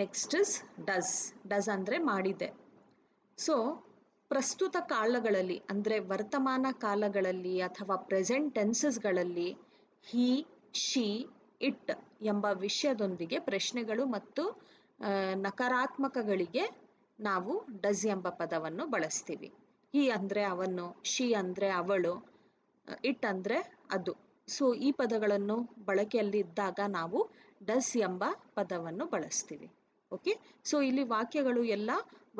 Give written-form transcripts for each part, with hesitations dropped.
Next is does. Does ಅಂದರೆ ಮಾಡಿದೆ. So ಪ್ರಸ್ತುತ ಕಾಲಗಳಲ್ಲಿ ಅಂದರೆ ವರ್ತಮಾನ ಕಾಲಗಳಲ್ಲಿ ಅಥವಾ ಪ್ರೆಸೆಂಟ್ ಟೆನ್ಸಸ್ಗಳಲ್ಲಿ ಹಿ, ಶಿ, ಇಟ್ ಎಂಬ ವಿಷಯದೊಂದಿಗೆ ಪ್ರಶ್ನೆಗಳು ಮತ್ತು ನಕಾರಾತ್ಮಕಗಳಿಗೆ ನಾವು ಡಸ್ ಎಂಬ ಪದವನ್ನು ಬಳಸ್ತೀವಿ. ಹಿ ಅಂದರೆ ಅವನು, ಶಿ ಅಂದರೆ ಅವಳು, ಇಟ್ ಅಂದರೆ ಅದು. ಸೊ ಈ ಪದಗಳನ್ನು ಬಳಕೆಯಲ್ಲಿ ಇದ್ದಾಗ ನಾವು ಡಸ್ ಎಂಬ ಪದವನ್ನು ಬಳಸ್ತೀವಿ. ಓಕೆ. ಸೊ ಇಲ್ಲಿ ವಾಕ್ಯಗಳು ಎಲ್ಲ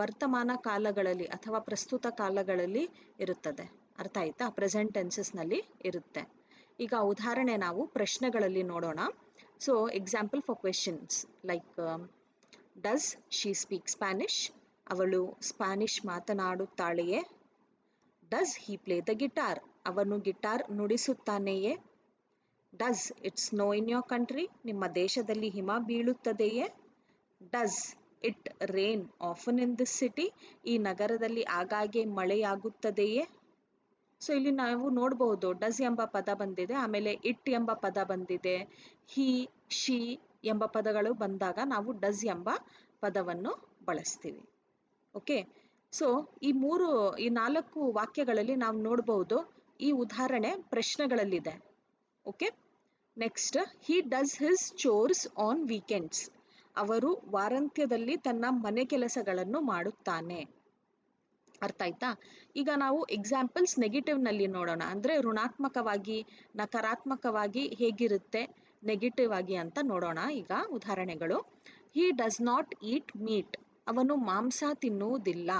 ವರ್ತಮಾನ ಕಾಲಗಳಲ್ಲಿ ಅಥವಾ ಪ್ರಸ್ತುತ ಕಾಲಗಳಲ್ಲಿ ಇರುತ್ತದೆ. ಅರ್ಥ ಆಯ್ತಾ? ಪ್ರೆಸೆಂಟ್ ಟೆನ್ಸಸ್ನಲ್ಲಿ ಇರುತ್ತೆ. ಈಗ ಉದಾಹರಣೆ ನಾವು ಪ್ರಶ್ನೆಗಳಲ್ಲಿ ನೋಡೋಣ. So example for questions like does she speak Spanish? ಅವಳು ಸ್ಪ್ಯಾನಿಷ್ ಮಾತನಾಡುತ್ತಾಳೆಯೇ? Does he play the guitar? ಅವನು ಗಿಟಾರ್ ನುಡಿಸುತ್ತಾನೆಯೇ? Does it snow in your country? ನಿಮ್ಮ ದೇಶದಲ್ಲಿ ಹಿಮ ಬೀಳುತ್ತದೆಯೇ? Does it rain often in this city? ಈ ನಗರದಲ್ಲಿ ಆಗಾಗ್ಗೆ ಮಳೆಯಾಗುತ್ತದೆಯೇ? ಸೊ ಇಲ್ಲಿ ನಾವು ನೋಡಬಹುದು ಡಸ್ ಎಂಬ ಪದ ಬಂದಿದೆ, ಆಮೇಲೆ ಇಟ್ ಎಂಬ ಪದ ಬಂದಿದೆ, ಹಿ, ಶಿ ಎಂಬ ಪದಗಳು ಬಂದಾಗ ನಾವು ಡಸ್ ಎಂಬ ಪದವನ್ನು ಬಳಸ್ತೀವಿ. ಓಕೆ. ಸೊ ಈ ನಾಲ್ಕು ವಾಕ್ಯಗಳಲ್ಲಿ ನಾವು ನೋಡಬಹುದು ಈ ಉದಾಹರಣೆ ಪ್ರಶ್ನೆಗಳಲ್ಲಿದೆ. Okay. Next, he does his chores on weekends. ಅವರು ವಾರಾಂತ್ಯದಲ್ಲಿ ತನ್ನ ಮನೆ ಕೆಲಸಗಳನ್ನು ಮಾಡುತ್ತಾನೆ. ಅರ್ಥ ಆಯ್ತಾ? ಈಗ ನಾವು ಎಕ್ಸಾಂಪಲ್ಸ್ ನೆಗೆಟಿವ್ನಲ್ಲಿ ನೋಡೋಣ. ಅಂದರೆ ಋಣಾತ್ಮಕವಾಗಿ, ನಕಾರಾತ್ಮಕವಾಗಿ ಹೇಗಿರುತ್ತೆ, ನೆಗೆಟಿವ್ ಆಗಿ ಅಂತ ನೋಡೋಣ. ಈಗ ಉದಾಹರಣೆಗಳು. He does not eat meat. ಅವನು ಮಾಂಸ ತಿನ್ನುವುದಿಲ್ಲ.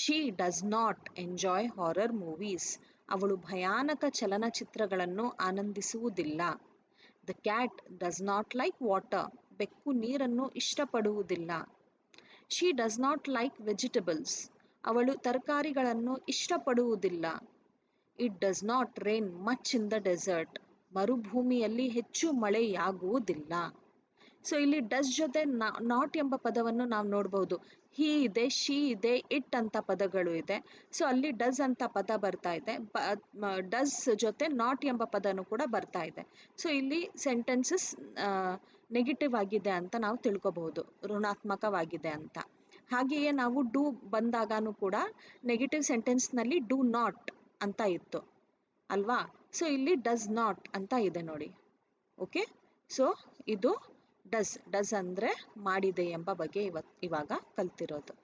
She does not enjoy horror movies. ಅವಳು ಭಯಾನಕ ಚಲನಚಿತ್ರಗಳನ್ನು ಆನಂದಿಸುವುದಿಲ್ಲ. The cat does not like water. ಬೆಕ್ಕು ನೀರನ್ನು ಇಷ್ಟಪಡುವುದಿಲ್ಲ. She does not like vegetables. ಅವಳು ತರಕಾರಿಗಳನ್ನು ಇಷ್ಟಪಡುವುದಿಲ್ಲ. It does not rain much in the desert. ಮರುಭೂಮಿಯಲ್ಲಿ ಹೆಚ್ಚು ಮಳೆಯಾಗುವುದಿಲ್ಲ. ಸೊ ಇಲ್ಲಿ ಡಸ್ ಜೊತೆ ನಾಟ್ ಎಂಬ ಪದವನ್ನು ನಾವು ನೋಡ್ಬೋದು. ಹಿ ಇದೆ, ಶಿ ಇದೆ, ಇಟ್ ಅಂತ ಪದಗಳು ಇದೆ. ಸೊ ಅಲ್ಲಿ ಡಸ್ ಅಂತ ಪದ ಬರ್ತಾ ಇದೆ. ಡಸ್ ಜೊತೆ ನಾಟ್ ಎಂಬ ಪದನೂ ಕೂಡ ಬರ್ತಾ ಇದೆ. ಸೊ ಇಲ್ಲಿ ಸೆಂಟೆನ್ಸಸ್ ನೆಗೆಟಿವ್ ಆಗಿದೆ ಅಂತ ನಾವು ತಿಳ್ಕೊಬಹುದು, ಋಣಾತ್ಮಕವಾಗಿದೆ ಅಂತ. ಹಾಗೆಯೇ ನಾವು ಡೂ ಬಂದಾಗೂ ಕೂಡ ನೆಗೆಟಿವ್ ಸೆಂಟೆನ್ಸ್ನಲ್ಲಿ ಡೂ ನಾಟ್ ಅಂತ ಇತ್ತು ಅಲ್ವಾ? ಸೊ ಇಲ್ಲಿ ಡಸ್ ನಾಟ್ ಅಂತ ಇದೆ ನೋಡಿ. ಓಕೆ. ಸೊ ಇದು ಡಸ್ ಅಂದರೆ ಮಾಡಿದೆ ಎಂಬ ಬಗ್ಗೆ ಇವಾಗ ಕಲ್ತಿರೋದು.